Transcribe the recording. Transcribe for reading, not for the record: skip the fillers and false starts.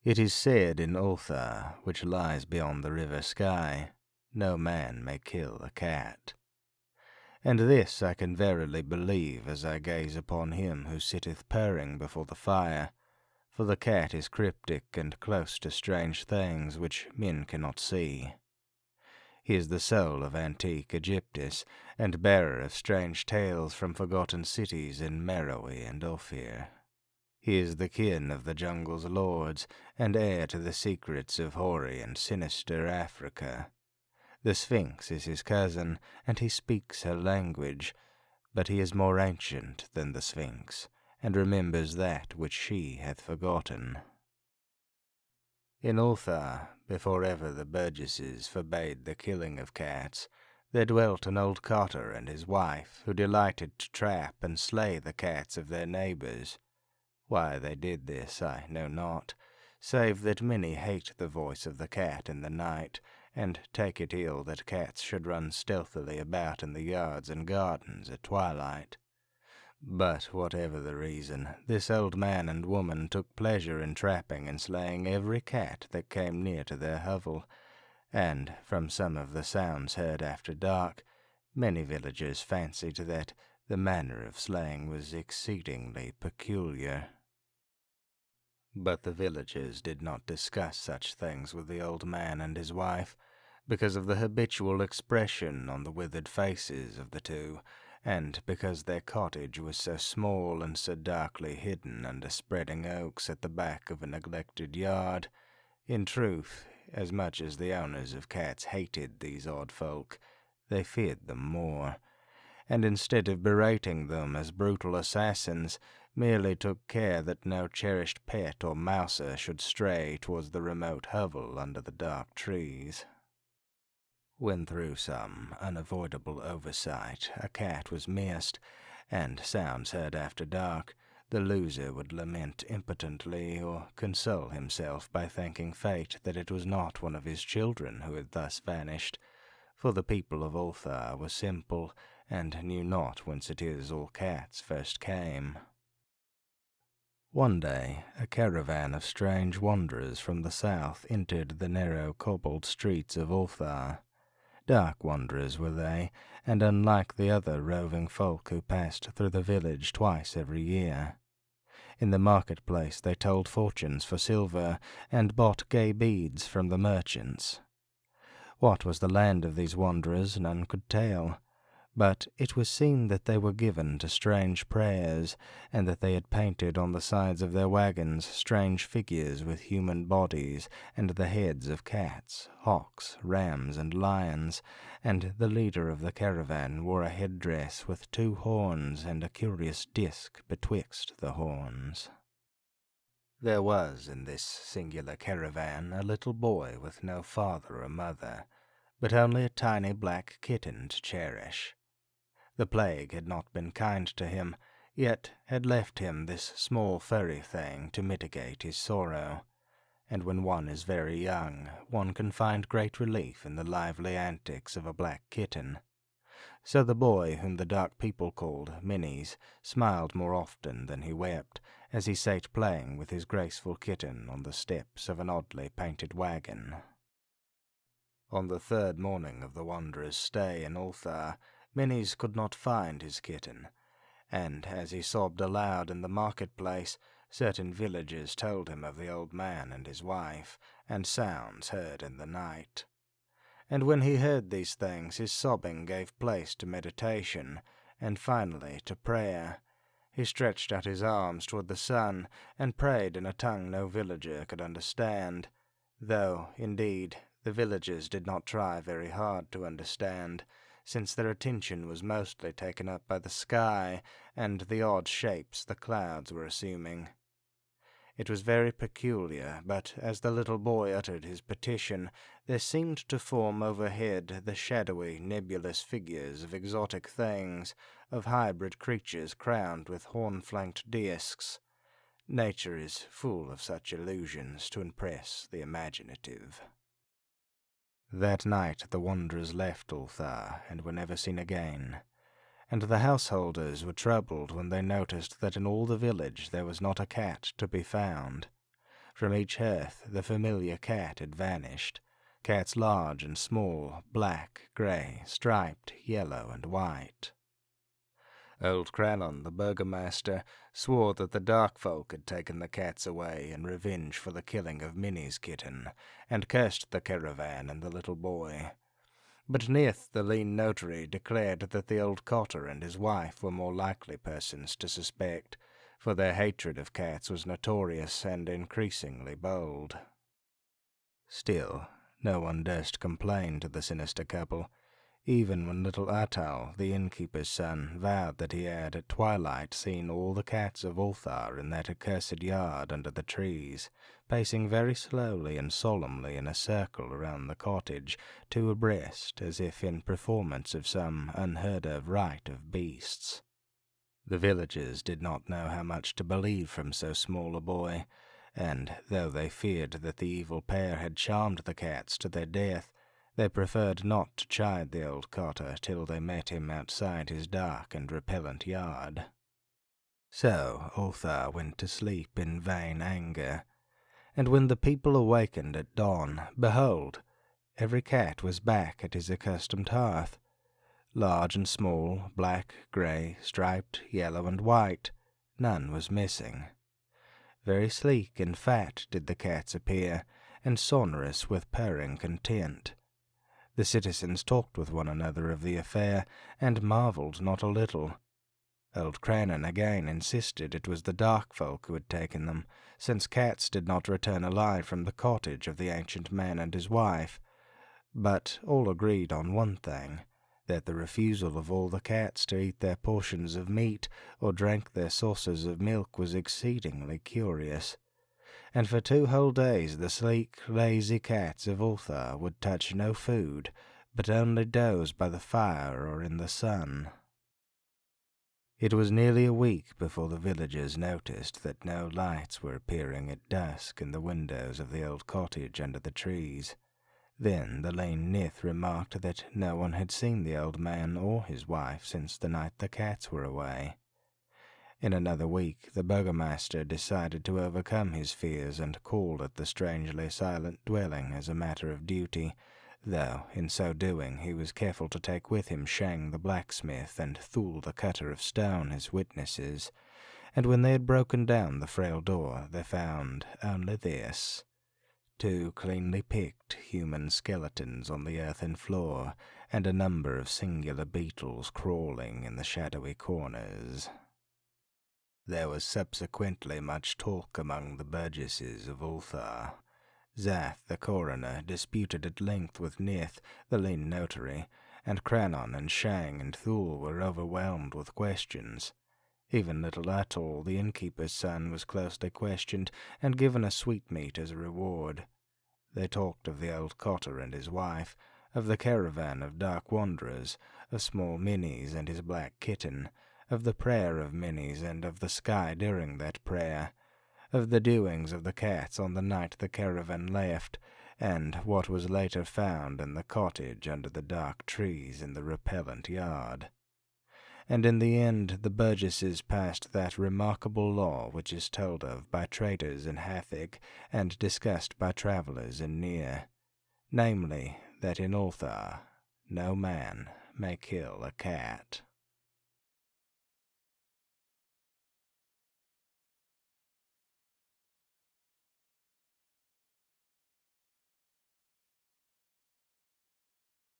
It is said in Ulthar, which lies beyond the river Sky, no man may kill a cat. And this I can verily believe as I gaze upon him who sitteth purring before the fire, for the cat is cryptic and close to strange things which men cannot see. He is the soul of antique Egyptus, and bearer of strange tales from forgotten cities in Meroe and Ophir. He is the kin of the jungle's lords, and heir to the secrets of hoary and sinister Africa. The Sphinx is his cousin, and he speaks her language, but he is more ancient than the Sphinx, and remembers that which she hath forgotten. In Ulthar, before ever the burgesses forbade the killing of cats, there dwelt an old cotter and his wife, who delighted to trap and slay the cats of their neighbours. Why they did this I know not, save that many hate the voice of the cat in the night, and take it ill that cats should run stealthily about in the yards and gardens at twilight. But whatever the reason, this old man and woman took pleasure in trapping and slaying every cat that came near to their hovel, and, from some of the sounds heard after dark, many villagers fancied that the manner of slaying was exceedingly peculiar. But the villagers did not discuss such things with the old man and his wife, because of the habitual expression on the withered faces of the two, and because their cottage was so small and so darkly hidden under spreading oaks at the back of a neglected yard. In truth, as much as the owners of cats hated these odd folk, they feared them more, and instead of berating them as brutal assassins, merely took care that no cherished pet or mouser should stray towards the remote hovel under the dark trees. When through some unavoidable oversight a cat was missed, and sounds heard after dark, the loser would lament impotently or console himself by thanking fate that it was not one of his children who had thus vanished, for the people of Ulthar were simple, and knew not whence it is all cats first came. One day a caravan of strange wanderers from the south entered the narrow cobbled streets of Ulthar. Dark wanderers were they, and unlike the other roving folk who passed through the village twice every year. In the marketplace they told fortunes for silver, and bought gay beads from the merchants. What was the land of these wanderers none could tell, but it was seen that they were given to strange prayers, and that they had painted on the sides of their wagons strange figures with human bodies, and the heads of cats, hawks, rams, and lions, and the leader of the caravan wore a headdress with 2 horns and a curious disc betwixt the horns. There was in this singular caravan a little boy with no father or mother, but only a tiny black kitten to cherish. The plague had not been kind to him, yet had left him this small furry thing to mitigate his sorrow, and when one is very young, one can find great relief in the lively antics of a black kitten. So the boy, whom the dark people called Minnies, smiled more often than he wept, as he sate playing with his graceful kitten on the steps of an oddly painted wagon. On the 3rd morning of the wanderer's stay in Ulthar, Minnies could not find his kitten, and as he sobbed aloud in the marketplace, certain villagers told him of the old man and his wife, and sounds heard in the night. And when he heard these things, his sobbing gave place to meditation, and finally to prayer. He stretched out his arms toward the sun, and prayed in a tongue no villager could understand, though, indeed, the villagers did not try very hard to understand, since their attention was mostly taken up by the sky and the odd shapes the clouds were assuming. It was very peculiar, but as the little boy uttered his petition, there seemed to form overhead the shadowy, nebulous figures of exotic things, of hybrid creatures crowned with horn-flanked discs. Nature is full of such illusions to impress the imaginative. That night the wanderers left Ulthar, and were never seen again, and the householders were troubled when they noticed that in all the village there was not a cat to be found, From each hearth the familiar cat had vanished. Cats large and small, black, grey, striped, yellow, and white. Old Crannon, the burgomaster, swore that the dark folk had taken the cats away in revenge for the killing of Minnie's kitten, and cursed the caravan and the little boy. But Nith, the lean notary, declared that the old cotter and his wife were more likely persons to suspect, for their hatred of cats was notorious and increasingly bold. Still, no one durst complain to the sinister couple, even when little Atal, the innkeeper's son, vowed that he had at twilight seen all the cats of Ulthar in that accursed yard under the trees, pacing very slowly and solemnly in a circle around the cottage, two abreast, as if in performance of some unheard-of rite of beasts. The villagers did not know how much to believe from so small a boy, and, though they feared that the evil pair had charmed the cats to their death, they preferred not to chide the old cotter till they met him outside his dark and repellent yard. So Ulthar went to sleep in vain anger, and when the people awakened at dawn, behold, every cat was back at his accustomed hearth, large and small, black, grey, striped, yellow, and white. None was missing. Very sleek and fat did the cats appear, and sonorous with purring content. The citizens talked with one another of the affair, and marvelled not a little. Old Crannon again insisted it was the dark folk who had taken them, since cats did not return alive from the cottage of the ancient man and his wife. But all agreed on one thing, that the refusal of all the cats to eat their portions of meat or drink their saucers of milk was exceedingly curious. And for 2 whole days the sleek, lazy cats of Ulthar would touch no food, but only doze by the fire or in the sun. It was nearly a week before the villagers noticed that no lights were appearing at dusk in the windows of the old cottage under the trees. Then the lame Nith remarked that no one had seen the old man or his wife since the night the cats were away. In another week the burgomaster decided to overcome his fears and call at the strangely silent dwelling as a matter of duty, though in so doing he was careful to take with him Shang the blacksmith and Thul the cutter of stone as witnesses, and when they had broken down the frail door they found only this: 2 cleanly picked human skeletons on the earthen floor, and a number of singular beetles crawling in the shadowy corners. There was subsequently much talk among the burgesses of Ulthar. Zath, the coroner, disputed at length with Nith, the lean notary, and Crannon and Shang and Thul were overwhelmed with questions. Even little Atul, the innkeeper's son, was closely questioned and given a sweetmeat as a reward. They talked of the old cotter and his wife, of the caravan of dark wanderers, of small Minnies and his black kitten, of the prayer of Minnies and of the sky during that prayer, of the doings of the cats on the night the caravan left, and what was later found in the cottage under the dark trees in the repellent yard. And in the end the burgesses passed that remarkable law which is told of by traders in Hathig and discussed by travellers in Near, namely, that in Ulthar no man may kill a cat.